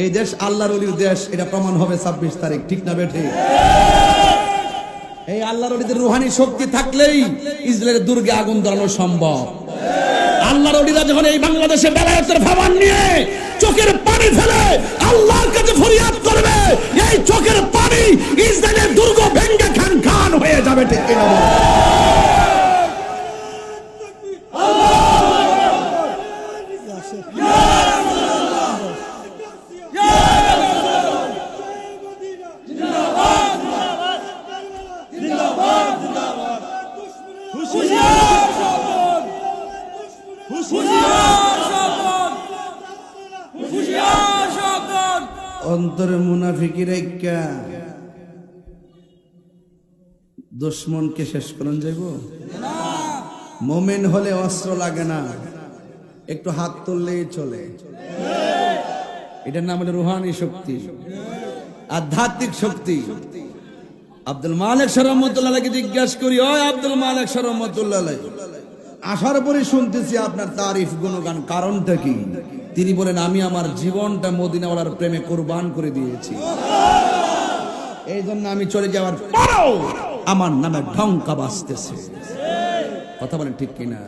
এই দেশ আল্লাহর ওলির দেশ, এটা প্রমাণ হবে 26 তারিখ, ঠিক না বেঠে? এই আল্লাহর ওলিদের রুহানি শক্তি থাকলেই ইসরায়েলের দুর্গে আগুন ধরানো সম্ভব। আল্লাহর ওলিরা যখন এই বাংলাদেশে বেলায়েতের ভাবান নিয়ে চোখের পানি ফেলে আল্লাহর কাছে ফরিয়াদ করবে, এই চোখের পানি ইসরায়েলের দুর্গ ভেঙে খান খান হয়ে যাবে, ঠিক কিনা? অন্তরে মুনাফিকি রেখা দুশ্মনকে শেষ করুন যাইব। মোমেন হলে অস্ত্র লাগে না, একটু হাত তুললেই চলে। এটার নাম হলো রুহানি শক্তি, আধ্যাত্মিক শক্তি। আব্দুল মালিক রহমতুল্লাহকে জিজ্ঞাসা করি, ও আব্দুল মালিক রহমতুল্লাহ, আসার পরে শুনতেছি আপনার তারিফ গুণগান, কারণটা কি? তিনি বলেন, আমি আমার জীবনটা মদিনাওয়ালার প্রেমে কুরবান করে দিয়েছি, এই জন্য আমি চলে যাওয়ার পরও আমার নামে ঢঙ্কা বাজতেছে। কথা বলেন ঠিক কিনা?